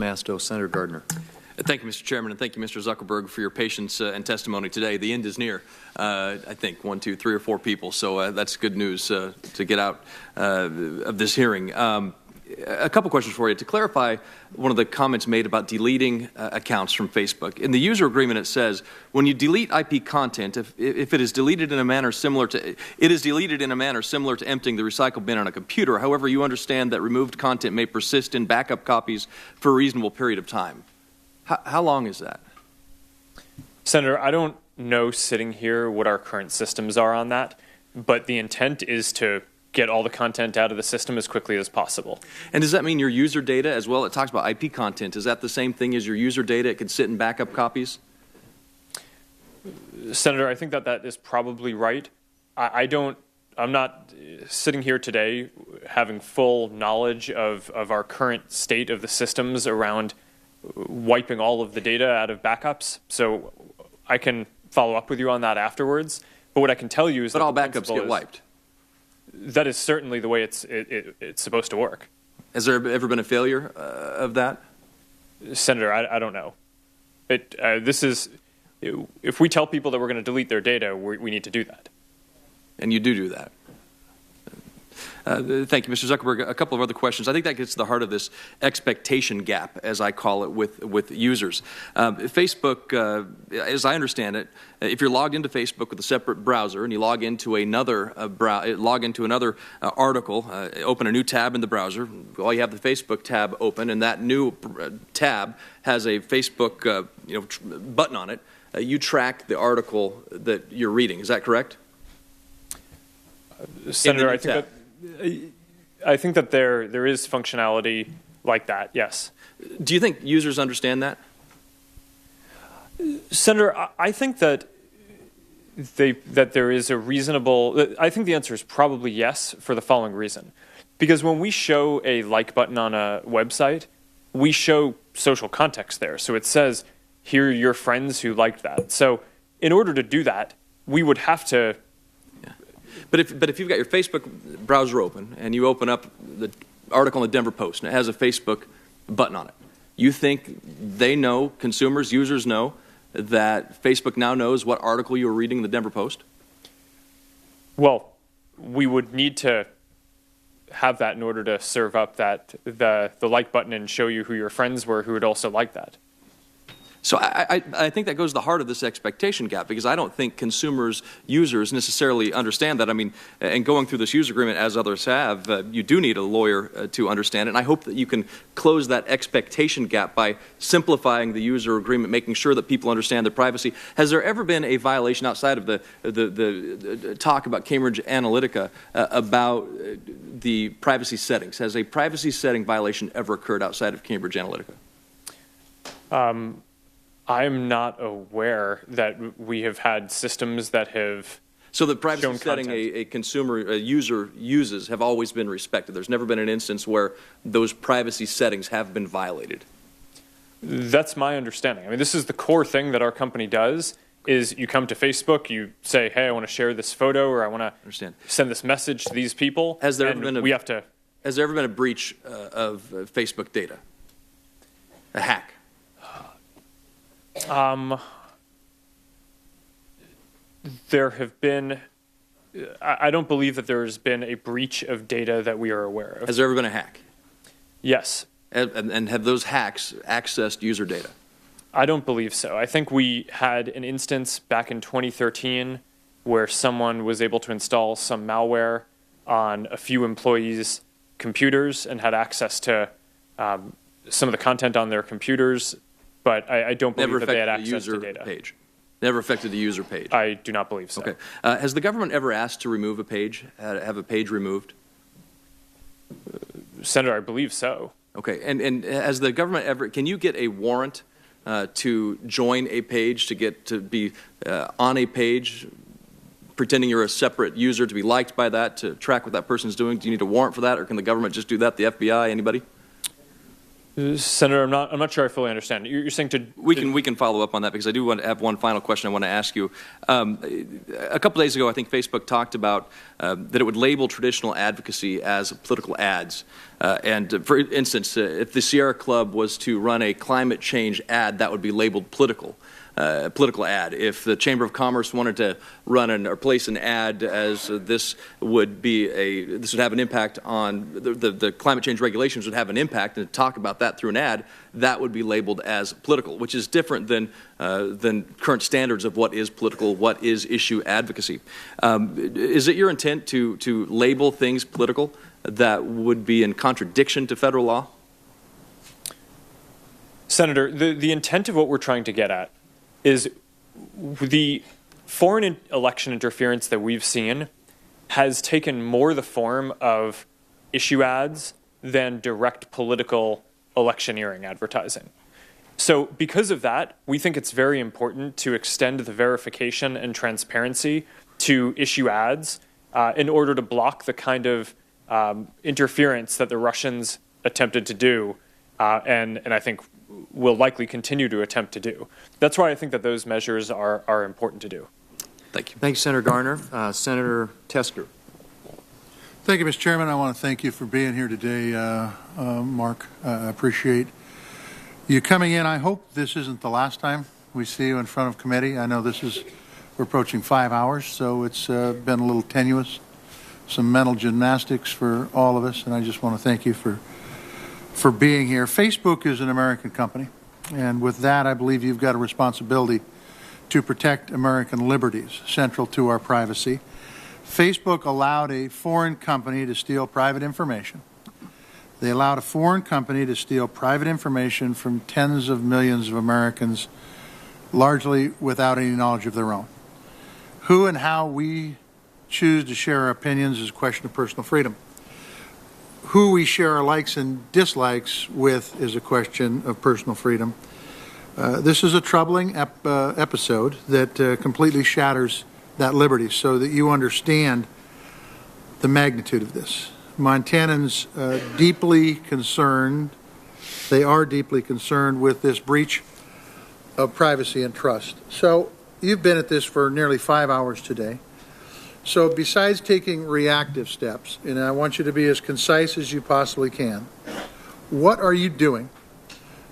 Masto. Senator Gardner. Thank you, Mr. Chairman, and thank you, Mr. Zuckerberg, for your patience and testimony today. The end is near. I think 1, 2, 3, or 4 people, so that's good news to get out of this hearing. A couple questions for you. To clarify one of the comments made about deleting accounts from Facebook. In the user agreement, it says when you delete IP content, if it is deleted in a manner similar to emptying the recycle bin on a computer. However, you understand that removed content may persist in backup copies for a reasonable period of time. How long is that? Senator, I don't know sitting here what our current systems are on that, but the intent is to get all the content out of the system as quickly as possible. And does that mean your user data as well? It talks about IP content. Is that the same thing as your user data? It could sit in backup copies? Senator, I think that is probably right. I'm not sitting here today having full knowledge of our current state of the systems around wiping all of the data out of backups. So I can follow up with you on that afterwards. But what I can tell you is that all backups get wiped. That is certainly the way it's supposed to work. Has there ever been a failure of that? Senator, I don't know. If we tell people that we're going to delete their data, we need to do that. And you do that. Thank you, Mr. Zuckerberg. A couple of other questions. I think that gets to the heart of this expectation gap, as I call it, with users. Facebook, as I understand it, if you're logged into Facebook with a separate browser and you log into another article, open a new tab in the browser, well, you have the Facebook tab open, and that new tab has a Facebook button on it. You track the article that you're reading. Is that correct? Senator, I think that there is functionality like that, yes. Do you think users understand that? Senator, I think that there is a reasonable, I think the answer is probably yes for the following reason. Because when we show a like button on a website, we show social context there. So it says, here are your friends who liked that. So in order to do that, we would have to. But if you've got your Facebook browser open and you open up the article in the Denver Post and it has a Facebook button on it, you think they know, consumers, users know, that Facebook now knows what article you were reading in the Denver Post? Well, we would need to have that in order to serve up the like button and show you who your friends were who would also like that. So I think that goes to the heart of this expectation gap, because I don't think consumers, users necessarily understand that. I mean, and going through this user agreement, as others have, you do need a lawyer to understand it. And I hope that you can close that expectation gap by simplifying the user agreement, making sure that people understand their privacy. Has there ever been a violation outside of the talk about Cambridge Analytica about the privacy settings? Has a privacy setting violation ever occurred outside of Cambridge Analytica? I'm not aware that we have had systems that have. So the privacy setting content a user uses have always been respected. There's never been an instance where those privacy settings have been violated. That's my understanding. I mean, this is the core thing that our company does. Is you come to Facebook, you say, "Hey, I want to share this photo, or I want to send this message to these people." Has there ever been Has there ever been a breach of Facebook data? A hack? There have been. I don't believe that there has been a breach of data that we are aware of. Has there ever been a hack? Yes. And have those hacks accessed user data? I don't believe so. I think we had an instance back in 2013 where someone was able to install some malware on a few employees' computers and had access to some of the content on their computers. But I don't believe that they had access to data. Page. Never affected the user page. I do not believe so. Okay. Has the government ever asked to remove a page, have a page removed? Senator, I believe so. Okay. And has the government ever, can you get a warrant to join a page, to be on a page, pretending you're a separate user, to be liked by that, to track what that person's doing? Do you need a warrant for that, or can the government just do that, the FBI, anybody? Senator, I'm not sure I fully understand. You're saying we can follow up on that, because I do want to have one final question I want to ask you. A couple days ago, I think Facebook talked about that it would label traditional advocacy as political ads. And for instance, if the Sierra Club was to run a climate change ad, that would be labeled political. Political ad. If the Chamber of Commerce wanted to run or place an ad as this would have an impact on the climate change regulations would have an impact, and to talk about that through an ad, that would be labeled as political, which is different than current standards of what is political, what is issue advocacy. Is it your intent to label things political that would be in contradiction to federal law? Senator, the intent of what we're trying to get at is the foreign election interference that we've seen has taken more the form of issue ads than direct political electioneering advertising. So because of that, we think it's very important to extend the verification and transparency to issue ads in order to block the kind of interference that the Russians attempted to do, and I think will likely continue to attempt to do. That's why I think that those measures are important to do. Thank you. Thank you, Senator Garner. Senator Tester. Thank you, Mr. Chairman. I want to thank you for being here today, Mark. I appreciate you coming in. I hope this isn't the last time we see you in front of committee. I know we're approaching 5 hours, so it's been a little tenuous, some mental gymnastics for all of us, and I just want to thank you for being here. Facebook is an American company, and with that, I believe you've got a responsibility to protect American liberties, central to our privacy. Facebook allowed a foreign company to steal private information. They allowed a foreign company to steal private information from tens of millions of Americans, largely without any knowledge of their own. Who and how we choose to share our opinions is a question of personal freedom. Who we share our likes and dislikes with is a question of personal freedom. This is a troubling episode that completely shatters that liberty, so that you understand the magnitude of this. Montanans deeply concerned, they are deeply concerned with this breach of privacy and trust. So you've been at this for nearly 5 hours today. So besides taking reactive steps, and I want you to be as concise as you possibly can, what are you doing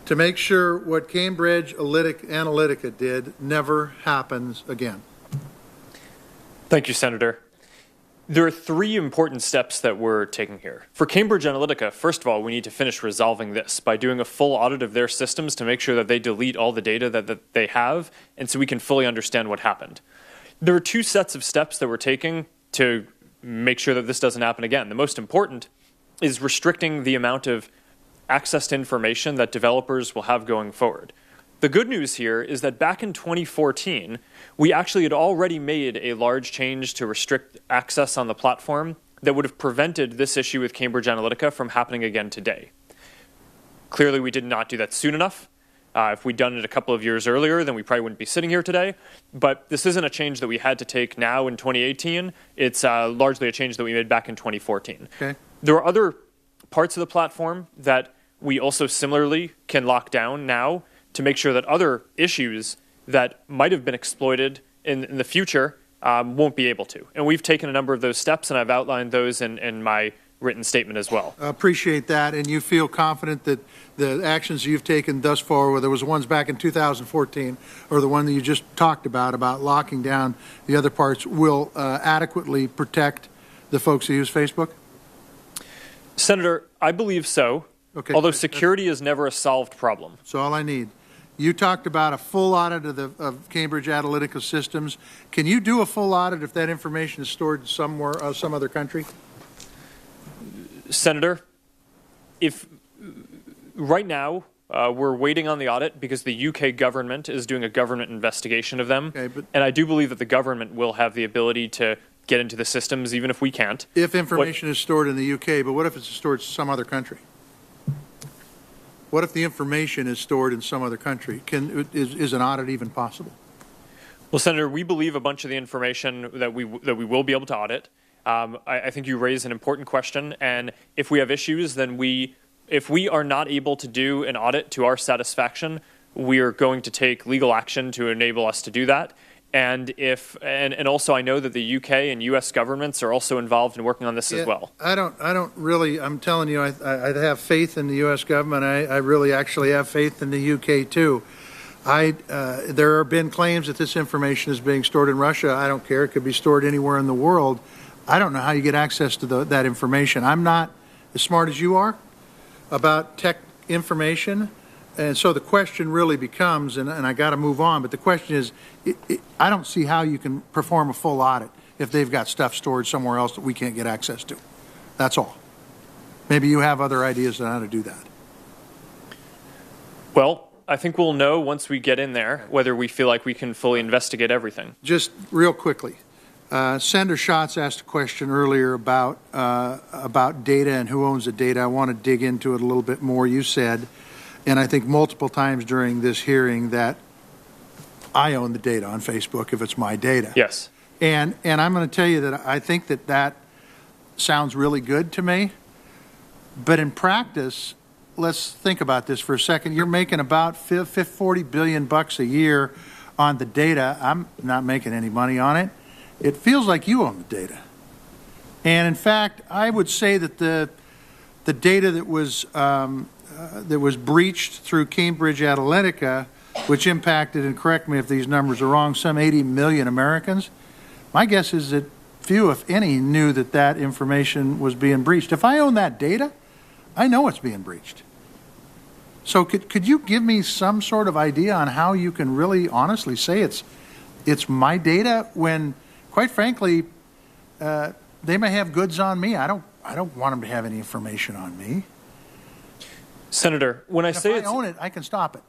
to make sure what Cambridge Analytica did never happens again? Thank you, Senator. There are 3 important steps that we're taking here. For Cambridge Analytica, first of all, we need to finish resolving this by doing a full audit of their systems to make sure that they delete all the data that they have, and so we can fully understand what happened. There are 2 sets of steps that we're taking to make sure that this doesn't happen again. The most important is restricting the amount of access to information that developers will have going forward. The good news here is that back in 2014, we actually had already made a large change to restrict access on the platform that would have prevented this issue with Cambridge Analytica from happening again today. Clearly, we did not do that soon enough. If we'd done it a couple of years earlier, then we probably wouldn't be sitting here today. But this isn't a change that we had to take now in 2018. It's largely a change that we made back in 2014. Okay. There are other parts of the platform that we also similarly can lock down now to make sure that other issues that might have been exploited in the future won't be able to. And we've taken a number of those steps, and I've outlined those in my written statement as well. I appreciate that, and you feel confident that the actions you've taken thus far, whether it was the ones back in 2014 or the one that you just talked about locking down the other parts, will adequately protect the folks who use Facebook? Senator, I believe so, okay, although security is never a solved problem. That's all I need. You talked about a full audit of Cambridge Analytica systems. Can you do a full audit if that information is stored somewhere, some other country? Senator, if right now we're waiting on the audit because the UK government is doing a government investigation of them, Okay, and I do believe that the government will have the ability to get into the systems even if we can't. If information is stored in the UK, but what if it's stored in some other country? What if the information is stored in some other country? Is an audit even possible? Well, Senator, we believe a bunch of the information that we will be able to audit. I think you raise an important question, and if we have issues, then if we are not able to do an audit to our satisfaction, we are going to take legal action to enable us to do that. And also I know that the UK and US governments are also involved in working on this as well. I don't really, I'm telling you, I have faith in the U.S. government. I really actually have faith in the UK too. There have been claims that this information is being stored in Russia. I don't care. It could be stored anywhere in the world. I don't know how you get access to that information. I'm not as smart as you are about tech information. And so the question really becomes, and I got to move on, but the question is, I don't see how you can perform a full audit if they've got stuff stored somewhere else that we can't get access to. That's all. Maybe you have other ideas on how to do that. Well, I think we'll know once we get in there whether we feel like we can fully investigate everything. Just real quickly, Senator Schatz asked a question earlier about data and who owns the data. I want to dig into it a little bit more. You said, and I think multiple times during this hearing, that I own the data on Facebook if it's my data. Yes. And I'm going to tell you that I think that sounds really good to me. But in practice, let's think about this for a second. You're making about $40 billion a year on the data. I'm not making any money on it. It feels like you own the data. And in fact, I would say that the data that was breached through Cambridge Analytica, which impacted, and correct me if these numbers are wrong, some 80 million Americans, my guess is that few, if any, knew that information was being breached. If I own that data, I know it's being breached. So could you give me some sort of idea on how you can really honestly say it's my data when, quite frankly, they may have goods on me. I don't want them to have any information on me. Senator, when I say if I own it, I can stop it.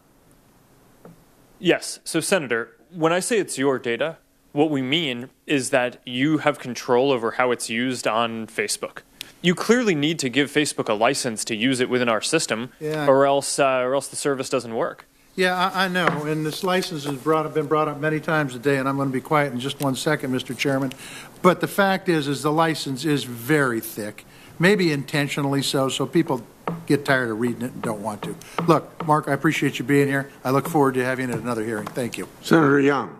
Yes. So, Senator, when I say it's your data, what we mean is that you have control over how it's used on Facebook. You clearly need to give Facebook a license to use it within our system, or else the service doesn't work. Yeah, I know, and this license has been brought up many times today, and I'm going to be quiet in just 1 second, Mr. Chairman. But the fact is the license is very thick, maybe intentionally so people get tired of reading it and don't want to. Look, Mark, I appreciate you being here. I look forward to having you at another hearing. Thank you. Senator Young.